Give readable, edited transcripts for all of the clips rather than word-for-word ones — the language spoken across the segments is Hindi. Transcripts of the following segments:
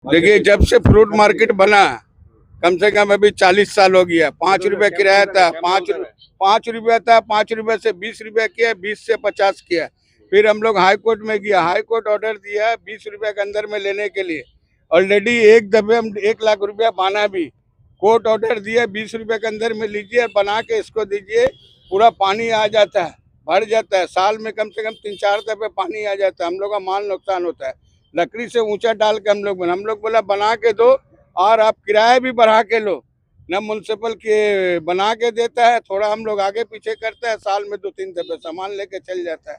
देखिए, जब से फ्रूट मार्केट बना कम से कम अभी 40 साल हो गया। 5 रुपए किराया था, 5 रुपया था, 5 रुपए से 20 रुपया किया, 20 से 50 किया। फिर हम लोग हाई कोर्ट में गया, हाई कोर्ट ऑर्डर दिया 20 रुपए के अंदर में लेने के लिए। ऑलरेडी एक दफे हम 1 लाख रुपया बाना भी कोर्ट ऑर्डर दिया 20 रुपए के अंदर में लीजिए, बना के इसको दीजिए, पूरा पानी आ जाता है, भर जाता है। साल में कम से कम 3-4 दफे पानी आ जाता है, हम लोग का माल नुकसान होता है। लकड़ी से ऊंचा डाल के हम लोग बोला बना के दो और आप किराया भी बढ़ा के लो। न म्यूनसिपल के बना के देता है, थोड़ा हम लोग आगे पीछे करते हैं, साल में 2-3 दफे सामान लेके चल जाता है।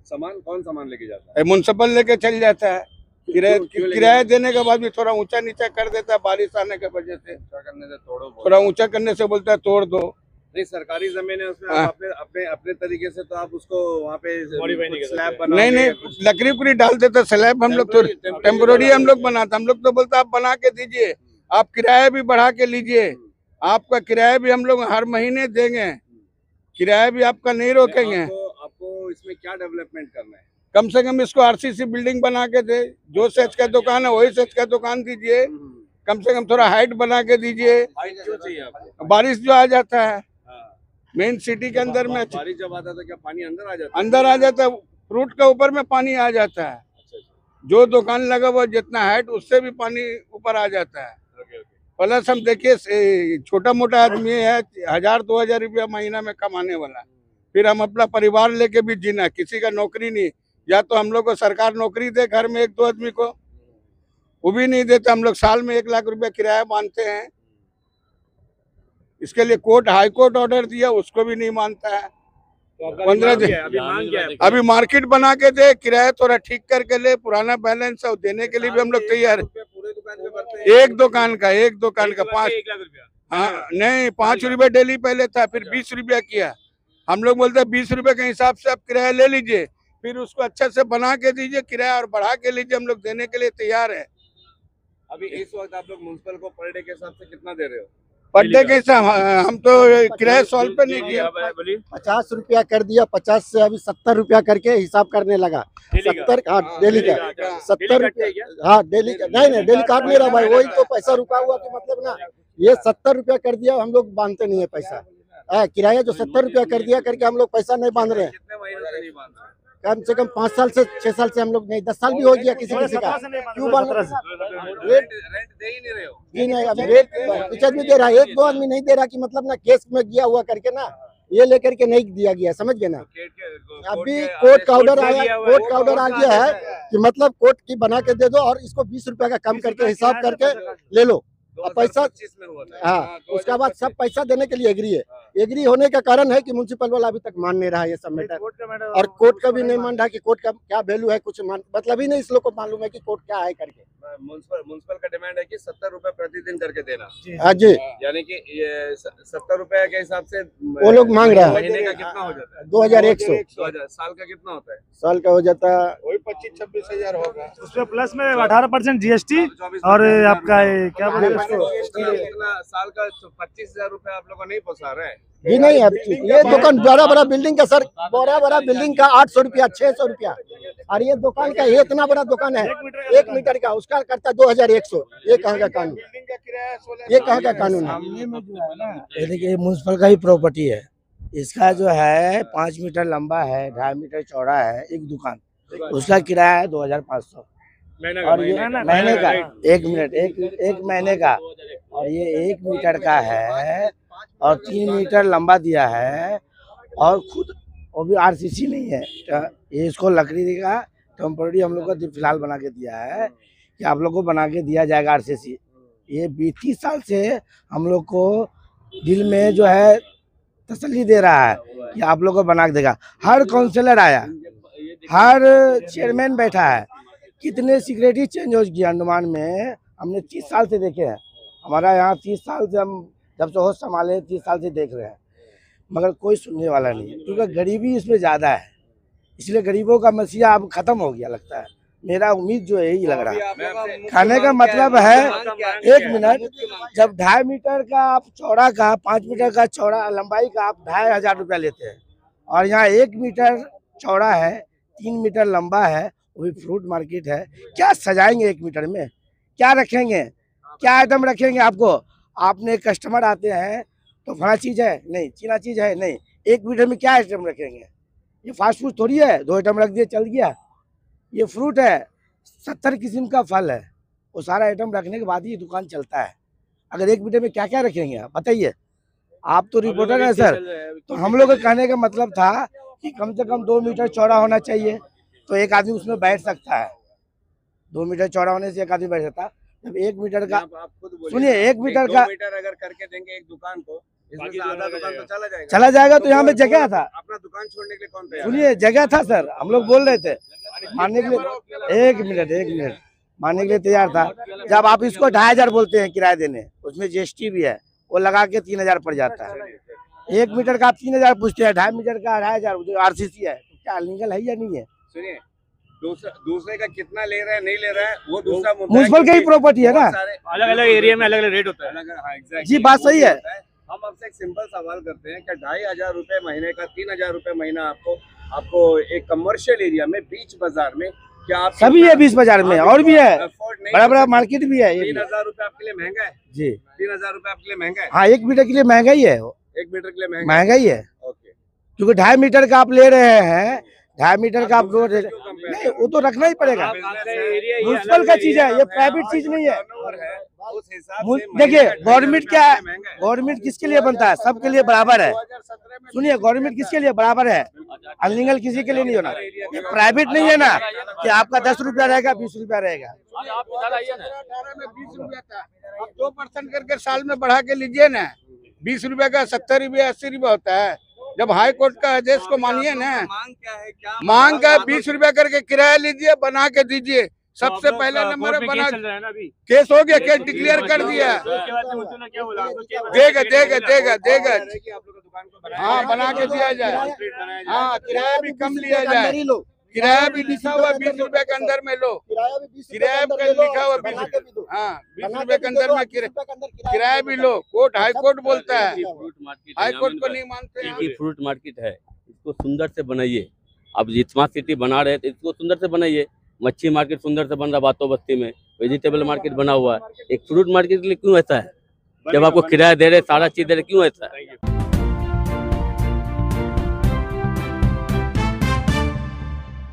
सामान कौन सामान लेके जाता है? म्यूनसिपल लेके चल जाता है। किराया देने के बाद भी थोड़ा ऊंचा नीचा कर देता है, बारिश आने की वजह से थोड़ा ऊंचा करने से बोलता है तोड़ दो। नहीं, सरकारी जमीन है उसमें आप अपने अपने तरीके से तो आप उसको वहाँ पे स्लैब बना नहीं, लकड़ी उकड़ी डाल देते, स्लैब हम लोग तो टेम्पोररी हम लोग बनाते। हम लोग तो बोलते आप बना के दीजिए, आप किराया भी बढ़ा के लीजिए, आपका किराया भी हम लोग हर महीने देंगे, किराया भी आपका नहीं रोकेंगे। आपको इसमें क्या डेवलपमेंट करना है? कम से कम इसको आरसीसी बिल्डिंग बना के दे, जो सच का दुकान है वही सच का दुकान दीजिए, कम से कम थोड़ा हाइट बना के दीजिए। क्यों चाहिए आपको? बारिश जो आ जाता है मेन सिटी के अंदर में, बारिश जब आता है क्या पानी अंदर आ जाता है? अंदर आ जाता है, फ्रूट के ऊपर में पानी आ जाता है। जो दुकान लगा हुआ जितना हाइट उससे भी पानी ऊपर आ जाता है। प्लस हम देखिए छोटा मोटा आदमी है, 1000-2000 रुपया महीना में कमाने वाला, फिर हम अपना परिवार लेके भी जीना, किसी का नौकरी नहीं। या तो हम लोग को सरकार नौकरी दे घर में 1-2 आदमी को, वो भी नहीं देता। हम लोग साल में 1 लाख रुपया किराया मानते हैं। इसके लिए कोर्ट हाई कोर्ट ऑर्डर दिया, उसको भी नहीं मानता है। 15 दिन अभी मार्केट बना के दे, किराया थोड़ा ठीक करके ले, पुराना बैलेंस है देने के लिए भी हम लोग तैयार है। पूरे दुकान पे भरते हैं? एक दुकान का 5, हाँ नहीं 5 रुपए डेली पहले था, फिर 20 रुपया किया। हम लोग बोलते हैं 20 रुपए के हिसाब से आप किराया ले लीजिए, फिर उसको अच्छा से बना के दीजिए, किराया और बढ़ा के लीजिए, हम लोग देने के लिए तैयार है। अभी इस वक्त आप लोग म्युनिसिपल को पर डे के हिसाब से कितना दे रहे हो? पर डे के हिसाब हम तो किराया सॉल्व पे नहीं किया। 50 रुपया कर दिया, 50 से अभी 70 रुपया करके हिसाब करने लगा। 70, हाँ डेली का 70 रुपया, हाँ डेली का नहीं डेली काट नहीं रहा भाई, वही तो पैसा रुका हुआ कि मतलब ना, ये 70 रुपया कर दिया, हम लोग बांधते नहीं है पैसा। किराया जो 70 रुपया कर दिया करके हम लोग पैसा नहीं बांध रहे हैं। कितने महीनों से नहीं बांध रहे? कम से कम 5 साल से 6 साल से हम लोग नहीं, 10 साल भी हो गया किसी किसी का। क्यों बांध रहे? रेंट दे ही नहीं रहे हो? जी नहीं, अभी रेट कुछ आदमी दे रहा है, 1-2 आदमी नहीं दे रहा कि मतलब ना केस में गया हुआ करके ना, ये लेकर के नहीं दिया गया, समझ गए ना। अभी कोर्ट का ऑर्डर आया, कोर्ट का ऑर्डर आ गया है कि मतलब कोर्ट की बना के दे दो और इसको 20 रुपया का कम करके हिसाब करके ले लो और पैसा। हाँ, उसके बाद सब पैसा देने के लिए एग्री है। एग्री होने का कारण है कि म्युनिसिपल वाला अभी तक मान नहीं रहा है ये सब मैटर, और कोर्ट का भी नहीं मान रहा कि कोर्ट का क्या वैल्यू है, कुछ मतलब ही नहीं इस लोग को मालूम है कि कोर्ट क्या है करके। म्युनिसिपल का डिमांड है कि 70 रुपए प्रतिदिन करके देना। हाँ जी, यानी कि ये 70 रुपए के हिसाब से वो लोग मांग रहा है। महीने का कितना हो जाता है? 2100। 2000। साल का कितना होता है? साल का हो जाता है वही 25-26 हजार होगा। उसमें प्लस में 18% GST और आपका क्या बोले उसको, साल का 25,000 रुपए आप लोग को नहीं पोसा रहे हैं? जी नहीं। अब ये दुकान बड़ा बिल्डिंग का सर, बड़ा बिल्डिंग का 800 रुपया 600 रुपया, और ये दुकान का ये इतना बड़ा दुकान है 1 मीटर का, उसका करता है 2100। ये कहाँ का कानून, ये कहाँ का कानून है? ये देखिए म्युनिसिपल का ही प्रॉपर्टी है, इसका जो है 5 मीटर लंबा है, 2.5 मीटर चौड़ा है एक दुकान, उसका किराया है 2500 और ये महीने का, 1 मिनट, एक महीने का, और ये 1 मीटर का है और 3 मीटर लंबा दिया है, और खुद वो भी आरसीसी नहीं है, ये इसको लकड़ी का टेम्पोररी हम लोग को फिलहाल बना के दिया है कि आप लोग को बना के दिया जाएगा आरसीसी। ये 20 साल से हम लोग को दिल में जो है तसल्ली दे रहा है कि आप लोग को बना के देगा। हर काउंसलर आया, हर चेयरमैन बैठा है, कितने सिक्योरिटी चेंज हो गया अंडमान में, हमने 30 साल से देखे हैं। हमारा यहाँ 30 साल से, हम जब से होश संभाले 30 साल से देख रहे हैं, मगर कोई सुनने वाला नहीं है, क्योंकि गरीबी इसमें ज़्यादा है, इसलिए गरीबों का मसीहा अब खत्म हो गया लगता है। मेरा उम्मीद जो यही लग रहा है। खाने का मतलब है, 1 मिनट, जब 2.5 मीटर का आप चौड़ा का, 5 मीटर का चौड़ा लंबाई का आप 2500 रुपया लेते हैं, और यहाँ 1 मीटर चौड़ा है, 3 मीटर लंबा है, वो भी फ्रूट मार्केट है, क्या सजाएंगे 1 मीटर में? क्या रखेंगे, क्या आइटम रखेंगे आपको? आपने कस्टमर आते हैं तो फला चीज है नहीं, चीना चीज है नहीं, 1 मीटर में क्या आइटम रखेंगे? ये फास्ट फूड थोड़ी है, 2 आइटम रख दिए चल गया। ये फ्रूट है, 70 किस्म का फल है, वो सारा आइटम रखने के बाद ही दुकान चलता है। अगर 1 मीटर में क्या क्या रखेंगे आप बताइए? आप तो रिपोर्टर हैं सर, तो हम लोग का कहने का मतलब था कि कम से कम 2 मीटर चौड़ा होना चाहिए, तो एक आदमी उसमें बैठ सकता है। 2 मीटर चौड़ा होने से एक आदमी बैठ सकता है। जब 1 मीटर का, आप खुद बोलिए, सुनिए 1 मीटर 2 का मीटर अगर करके देंगे एक दुकान को, इसमें से आधा दुकान तो चला जाएगा, तो यहाँ पे जगह था। अपना दुकान छोड़ने के लिए कौन तैयार है? सुनिए जगह था सर, हम लोग बोल रहे थे मानने के लिए, 1 मिनट मानने के लिए तैयार था। जब आप इसको 2500 बोलते हैं किराया देने, उसमें जीएसटी भी है, वो लगा के 3000 पड़ जाता है। 1 मीटर का आप 3000 पूछते हैं, 2.5 मीटर का 2500 जो आरसीसी है, तो क्या लीगल है या नहीं है? सुनिए, दूसरे का कितना ले रहा है नहीं ले रहा है वो दूसरा मुद्दा है, म्युनिसिपल का ही प्रॉपर्टी है ना, अलग अलग एरिया में अलग अलग रेट होता है। हाँ, exactly। जी बात सही है। हम आपसे एक सिंपल सवाल करते हैं कि 2500 रुपए महीने का 3000 रुपए महीना आपको एक कमर्शियल एरिया में बीच बाजार में क्या आप सभी है बीच बाजार में, और भी है, अफोर्ड नहीं बड़ा बड़ा मार्केट भी है। 3000 रुपए आपके लिए महंगा है? जी 3000 रुपए आपके लिए महंगा है? हाँ, 1 मीटर के लिए महंगा ही है, 1 मीटर के लिए महंगा ही है, ओके। क्योंकि 2.5 मीटर का आप ले रहे हैं, 2.5 मीटर का आप रोड नहीं, वो तो रखना ही पड़ेगा। म्युनिसिपल का चीज है, ये प्राइवेट चीज नहीं है। उस हिसाब से देखिए गवर्नमेंट क्या है, गवर्नमेंट किसके लिए बनता है? सबके लिए बराबर है। सुनिए गवर्नमेंट किसके लिए बराबर है, अनलीगल किसी के लिए नहीं होना। ये प्राइवेट नहीं है ना कि आपका 10 रुपया रहेगा, 20 रुपया रहेगा। 18 में 20 रुपया था, अब 2% करके साल में बढ़ा के लीजिए ना, 20 रुपया का 70 रुपया 80 रुपया होता है। जब हाई कोर्ट का आदेश को मानिए ना, मांग क्या है? क्या मांग का 20 रुपया करके किराया लीजिए, बना के दीजिए। सबसे पहले नंबर बना, केस हो गया, केस डिक्लेयर कर दिया, देगा। हाँ बना के दिया जाए, हाँ किराया भी कम लिया जाए, किराया भी लिखा हुआ 20 रुपए के अंदर में लो, किराया भी लिखा हुआ 20, हाँ 20 रुपए के अंदर में किराया भी लो। कोर्ट हाई कोर्ट बोलता है, हाई कोर्ट को नहीं मानते हैं। फ्रूट मार्केट है, इसको सुंदर से बनाइए। अब स्मार्ट सिटी बना रहे थे, इसको सुंदर से बनाइए। मच्छी मार्केट सुंदर से बन रहा बातों बस्ती में, वेजिटेबल मार्केट बना हुआ है। एक फ्रूट मार्केट के लिए क्यों ऐसा है? जब आपको किराया दे रहे, सारा चीज दे रहे, क्यों ऐसा है?